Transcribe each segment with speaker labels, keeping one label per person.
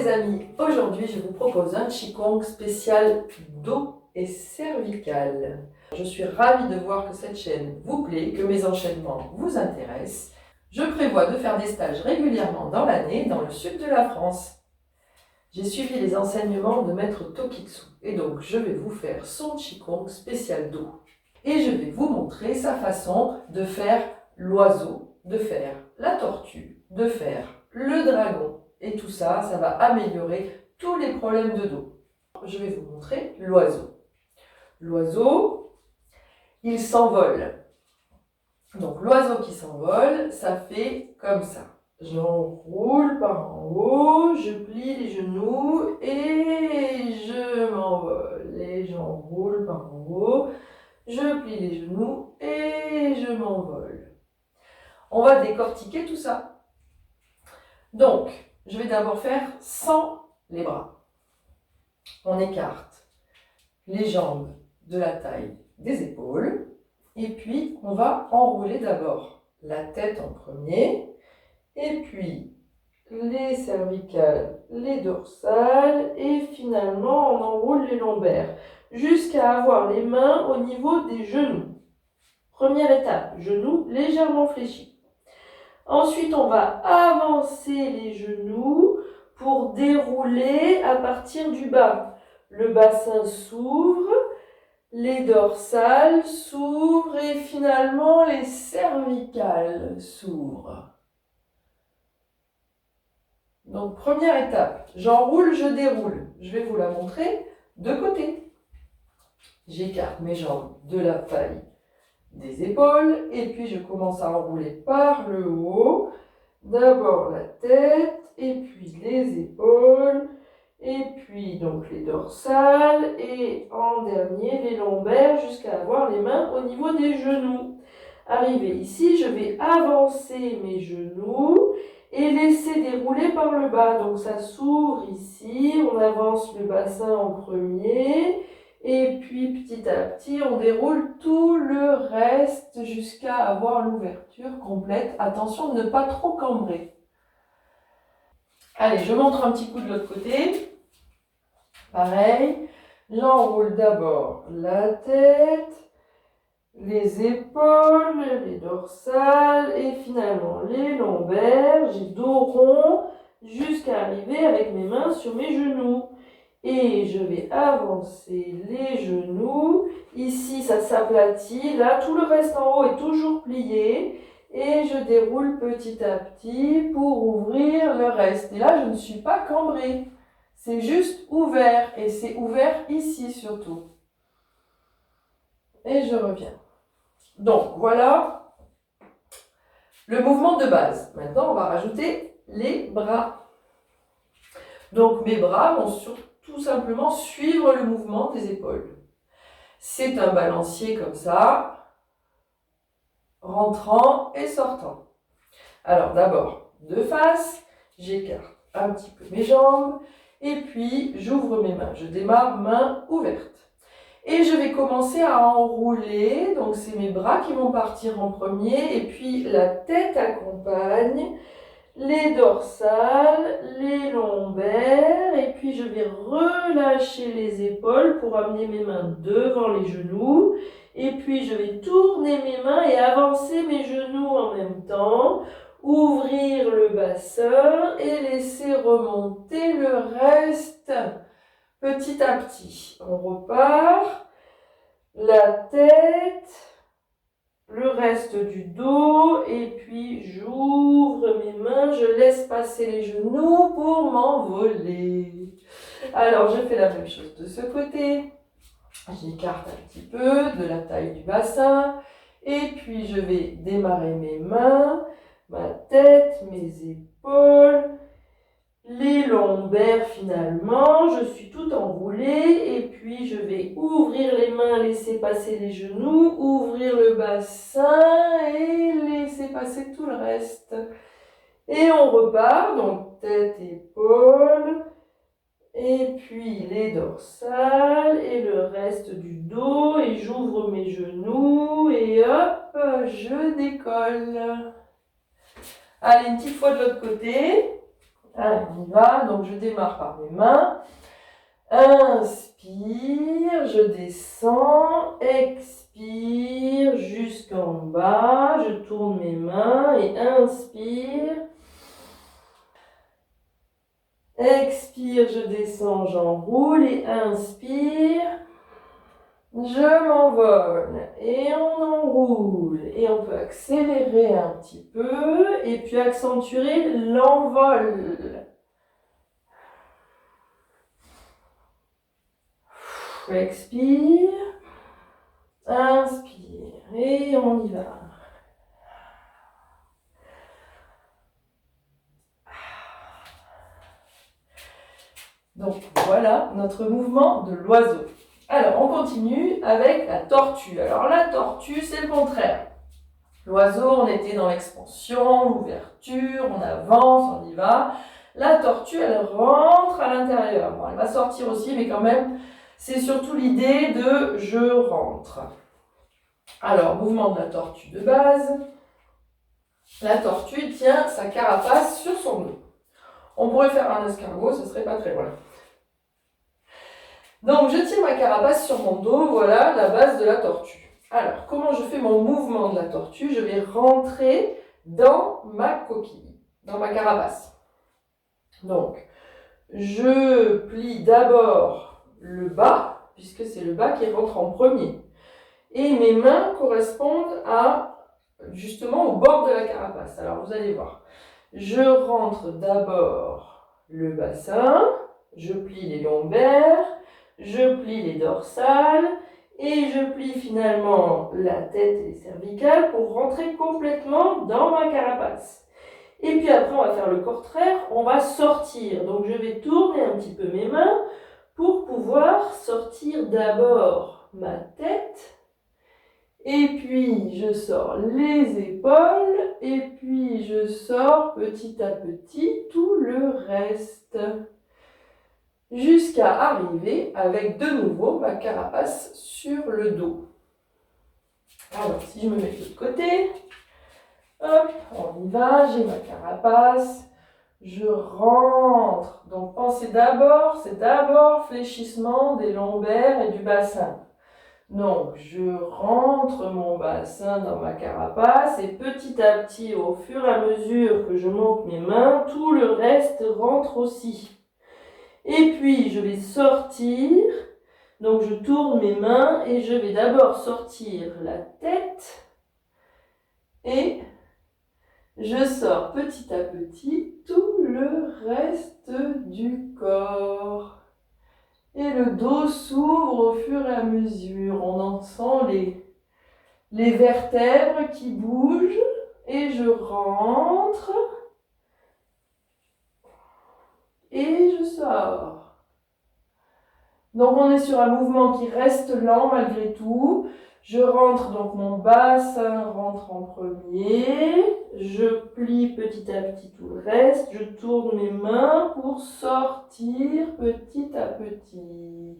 Speaker 1: les amis, aujourd'hui je vous propose un Qigong spécial dos et cervical. Je suis ravie de voir que cette chaîne vous plaît, que mes enchaînements vous intéressent. Je prévois de faire des stages régulièrement dans l'année dans le sud de la France. J'ai suivi les enseignements de Maître Tokitsu et donc je vais vous faire son Qigong spécial dos. Et je vais vous montrer sa façon de faire l'oiseau, de faire la tortue, de faire le dragon. Et tout ça, ça va améliorer tous les problèmes de dos. Je vais vous montrer l'oiseau. L'oiseau, il s'envole. Donc l'oiseau qui s'envole, ça fait comme ça. J'enroule par en haut, je plie les genoux et je m'envole. Et j'enroule par en haut, je plie les genoux et je m'envole. On va décortiquer tout ça. Donc, je vais d'abord faire sans les bras. On écarte les jambes de la taille des épaules. Et puis, on va enrouler d'abord la tête en premier. Et puis, les cervicales, les dorsales. Et finalement, on enroule les lombaires. Jusqu'à avoir les mains au niveau des genoux. Première étape, genoux légèrement fléchis. Ensuite, on va avancer les genoux pour dérouler à partir du bas. Le bassin s'ouvre, les dorsales s'ouvrent et finalement les cervicales s'ouvrent. Donc, première étape, j'enroule, je déroule. Je vais vous la montrer de côté. J'écarte mes jambes de la taille des épaules et puis je commence à enrouler par le haut, d'abord la tête et puis les épaules et puis donc les dorsales et en dernier les lombaires jusqu'à avoir les mains au niveau des genoux. Arrivé ici, je vais avancer mes genoux et laisser dérouler par le bas, donc ça s'ouvre ici, on avance le bassin en premier. Et puis petit à petit, on déroule tout le reste jusqu'à avoir l'ouverture complète. Attention de ne pas trop cambrer. Allez, je montre un petit coup de l'autre côté. Pareil, j'enroule d'abord la tête, les épaules, les dorsales et finalement les lombaires. J'ai dos rond jusqu'à arriver avec mes mains sur mes genoux. Et je vais avancer les genoux. Ici, ça s'aplatit. Là, tout le reste en haut est toujours plié. Et je déroule petit à petit pour ouvrir le reste. Et là, je ne suis pas cambrée. C'est juste ouvert. Et c'est ouvert ici surtout. Et je reviens. Donc, voilà le mouvement de base. Maintenant, on va rajouter les bras. Donc, mes bras vont tout simplement suivre le mouvement des épaules. C'est un balancier comme ça, rentrant et sortant. Alors d'abord, de face, j'écarte un petit peu mes jambes et puis j'ouvre mes mains. Je démarre main ouverte. Et je vais commencer à enrouler, donc c'est mes bras qui vont partir en premier et puis la tête accompagne. Les dorsales, les lombaires, et puis je vais relâcher les épaules pour amener mes mains devant les genoux, et puis je vais tourner mes mains et avancer mes genoux en même temps, ouvrir le bassin et laisser remonter le reste petit à petit. On repart, la tête, le reste du dos et puis j'ouvre mes mains, je laisse passer les genoux pour m'envoler. Alors je fais la même chose de ce côté, j'écarte un petit peu de la taille du bassin et puis je vais démarrer mes mains, ma tête, mes épaules, les lombaires finalement, je suis tout enroulée et puis je vais ouvrir les mains, laisser passer les genoux, ouvrir le bassin et laisser passer tout le reste. Et on repart, donc tête, épaules, et puis les dorsales et le reste du dos et j'ouvre mes genoux et hop, je décolle. Allez, une petite fois de l'autre côté. Allez, on y va. Donc, je démarre par mes mains. Inspire, je descends. Expire jusqu'en bas. Je tourne mes mains et inspire. Expire, je descends, j'enroule et inspire. Je m'envole et on enroule et on peut accélérer un petit peu et puis accentuer l'envol. Expire, inspire et on y va. Donc voilà notre mouvement de l'oiseau. Alors on continue avec la tortue. Alors la tortue c'est le contraire. L'oiseau on était dans l'expansion, l'ouverture, on avance, on y va. La tortue elle rentre à l'intérieur. Bon, elle va sortir aussi mais quand même c'est surtout l'idée de je rentre. Alors mouvement de la tortue de base. La tortue tient sa carapace sur son dos. On pourrait faire un escargot, ce serait pas très loin. Donc, je tiens ma carapace sur mon dos, voilà la base de la tortue. Alors, comment je fais mon mouvement de la tortue? Je vais rentrer dans ma coquille, dans ma carapace. Donc, je plie d'abord le bas, puisque c'est le bas qui rentre en premier. Et mes mains correspondent justement au bord de la carapace. Alors, vous allez voir. Je rentre d'abord le bassin, je plie les lombaires, je plie les dorsales et je plie finalement la tête et les cervicales pour rentrer complètement dans ma carapace. Et puis après, on va faire le contraire, on va sortir. Donc je vais tourner un petit peu mes mains pour pouvoir sortir d'abord ma tête. Et puis, je sors les épaules et puis je sors petit à petit tout le reste. Jusqu'à arriver avec de nouveau ma carapace sur le dos. Alors, si je me mets de l'autre côté, hop, on y va, j'ai ma carapace, je rentre. Donc, pensez d'abord, c'est d'abord fléchissement des lombaires et du bassin. Donc, je rentre mon bassin dans ma carapace et petit à petit, au fur et à mesure que je monte mes mains, tout le reste rentre aussi. Et puis, je vais sortir. Donc, je tourne mes mains et je vais d'abord sortir la tête et je sors petit à petit tout le reste du corps. Et le dos s'ouvre au fur et à mesure. On en sent les vertèbres qui bougent. Et je rentre. Et je sors. Donc on est sur un mouvement qui reste lent malgré tout. Je rentre, donc mon bassin rentre en premier. Je plie petit à petit tout le reste. Je tourne mes mains pour sortir petit à petit.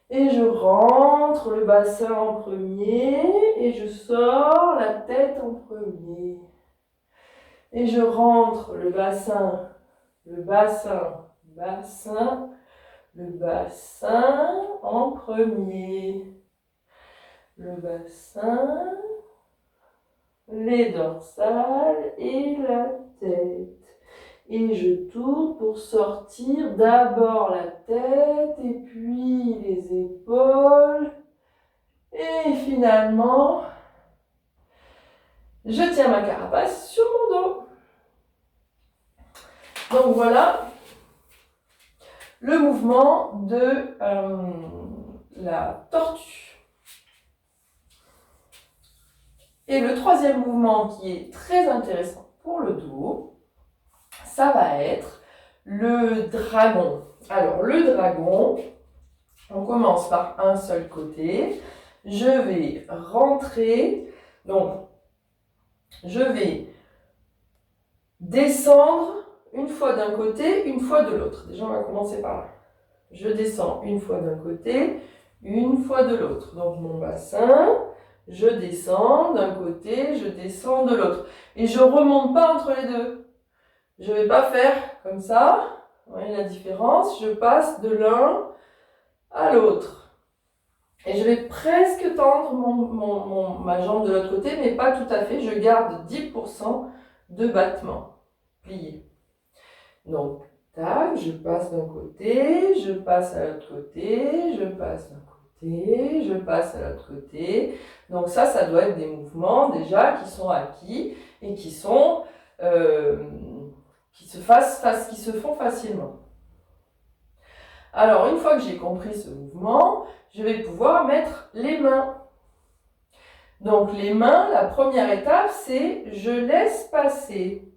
Speaker 1: Et je rentre le bassin en premier et je sors la tête en premier. Et je rentre le bassin, le bassin en premier. Le bassin, les dorsales et la tête. Et je tourne pour sortir d'abord la tête et puis les épaules. Et finalement, je tiens ma carapace sur mon dos. Donc voilà le mouvement de la tortue. Et le troisième mouvement qui est très intéressant pour le dos, ça va être le dragon. Alors le dragon, on commence par un seul côté. Je vais rentrer, donc je vais descendre une fois d'un côté, une fois de l'autre. Déjà on va commencer par là. Je descends une fois d'un côté, une fois de l'autre. Donc mon bassin, je descends d'un côté, je descends de l'autre. Et je ne remonte pas entre les deux. Je ne vais pas faire comme ça. Vous voyez la différence? Je passe de l'un à l'autre. Et je vais presque tendre ma jambe de l'autre côté, mais pas tout à fait. Je garde 10% de battement plié. Donc, tac, je passe d'un côté, je passe à l'autre côté, je passe d'un côté, je passe à l'autre côté. Donc ça doit être des mouvements déjà qui sont acquis et qui sont qui se font facilement. Alors, une fois que j'ai compris ce mouvement, je vais pouvoir mettre les mains. Donc, les mains, la première étape, c'est je laisse passer.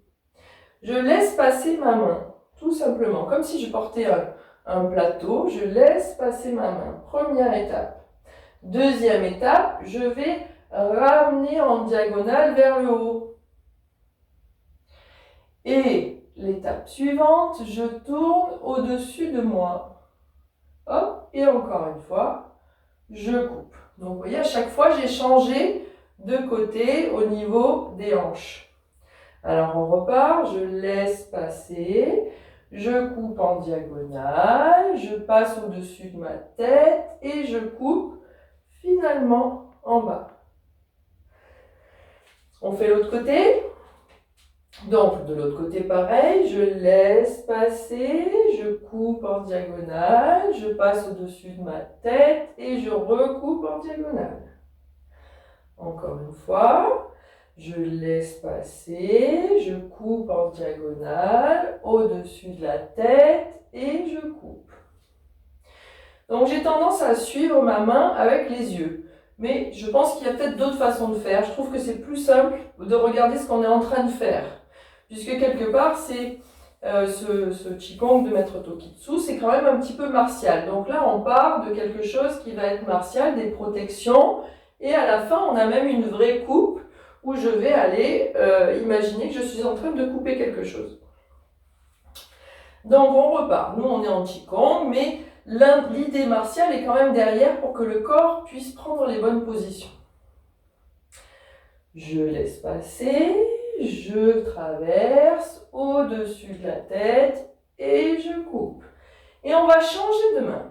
Speaker 1: Je laisse passer ma main, tout simplement. Comme si je portais un plateau, je laisse passer ma main. Première étape. Deuxième étape, je vais ramener en diagonale vers le haut. Et l'étape suivante, je tourne au-dessus de moi. Hop, et encore une fois, je coupe. Donc, vous voyez, à chaque fois, j'ai changé de côté au niveau des hanches. Alors, on repart, je laisse passer, je coupe en diagonale, je passe au-dessus de ma tête et je coupe finalement en bas. On fait l'autre côté. Donc, de l'autre côté, pareil, je laisse passer, je coupe en diagonale, je passe au-dessus de ma tête et je recoupe en diagonale. Encore une fois, je laisse passer, je coupe en diagonale, au-dessus de la tête et je coupe. Donc, j'ai tendance à suivre ma main avec les yeux. Mais je pense qu'il y a peut-être d'autres façons de faire. Je trouve que c'est plus simple de regarder ce qu'on est en train de faire. Puisque quelque part, c'est ce Qigong de Maître Tokitsu, c'est quand même un petit peu martial. Donc là, on part de quelque chose qui va être martial, des protections, et à la fin, on a même une vraie coupe où je vais aller imaginer que je suis en train de couper quelque chose. Donc on repart. Nous, on est en Qigong, mais l'idée martiale est quand même derrière pour que le corps puisse prendre les bonnes positions. Je laisse passer, je traverse au-dessus de la tête et je coupe. Et on va changer de main.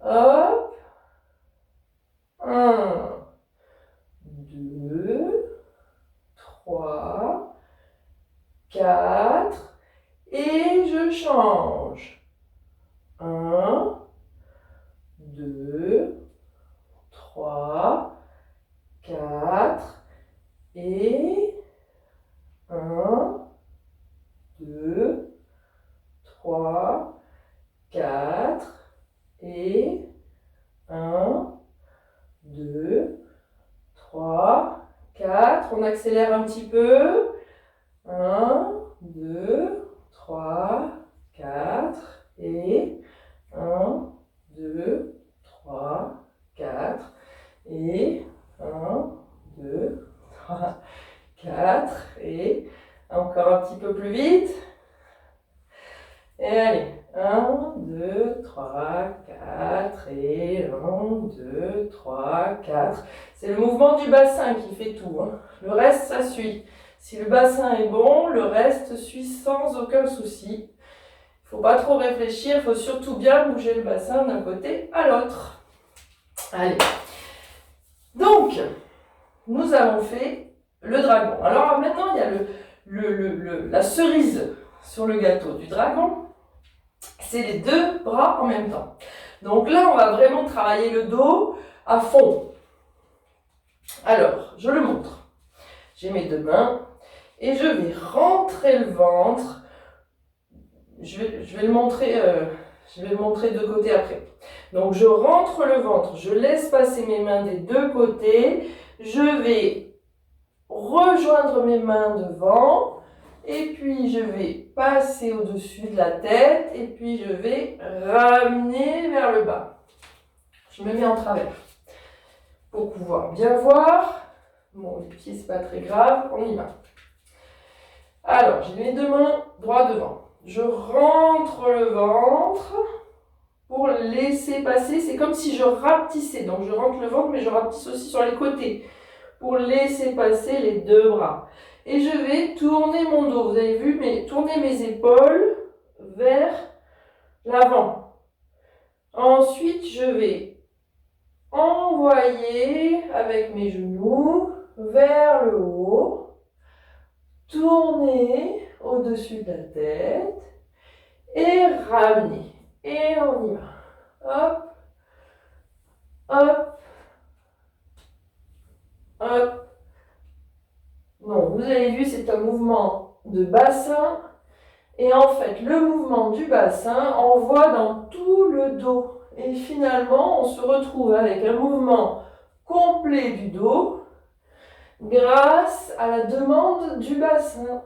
Speaker 1: Hop. 1, 2, 3, 4. Et je change. 1, 2, 3, 4 et 1, 2, 3, 4 et 1, 2, 3, 4. On accélère un petit peu. 1, 2, 3, 4 et 1, 2, 3, 4 et 1, 2, 3, 4 et encore un petit peu plus vite. Et allez, 1, 2, 3, 4 et 1, 2, 3, 4. C'est le mouvement du bassin qui fait tout, hein. Le reste, ça suit. Si le bassin est bon, le reste suit sans aucun souci. Il ne faut pas trop réfléchir, il faut surtout bien bouger le bassin d'un côté à l'autre. Allez. Donc, nous avons fait le dragon. Alors maintenant, il y a la cerise sur le gâteau du dragon. C'est les deux bras en même temps. Donc là, on va vraiment travailler le dos à fond. Alors, je le montre. J'ai mes deux mains et je vais rentrer le ventre. Je vais le montrer de côté après. Donc, je rentre le ventre, je laisse passer mes mains des deux côtés. Je vais rejoindre mes mains devant. Et puis, je vais passer au-dessus de la tête. Et puis, je vais ramener vers le bas. Je me mets en travers pour pouvoir bien voir. Bon, les pieds, c'est pas très grave. On y va. Alors, j'ai mes deux mains droit devant. Je rentre le ventre pour laisser passer. C'est comme si je rapetissais. Donc, je rentre le ventre, mais je rapetisse aussi sur les côtés pour laisser passer les deux bras. Et je vais tourner mon dos. Vous avez vu, tourner mes épaules vers l'avant. Ensuite, je vais envoyer avec mes genoux vers le haut. Tourner au-dessus de la tête. Et ramener. Et on y va. Hop. Hop. Hop. Donc, vous avez vu, c'est un mouvement de bassin. Et en fait, le mouvement du bassin envoie dans tout le dos. Et finalement, on se retrouve avec un mouvement complet du dos grâce à la demande du bassin.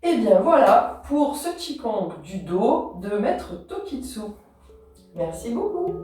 Speaker 1: Et bien voilà pour ce Qigong du dos de Maître Tokitsu. Merci beaucoup.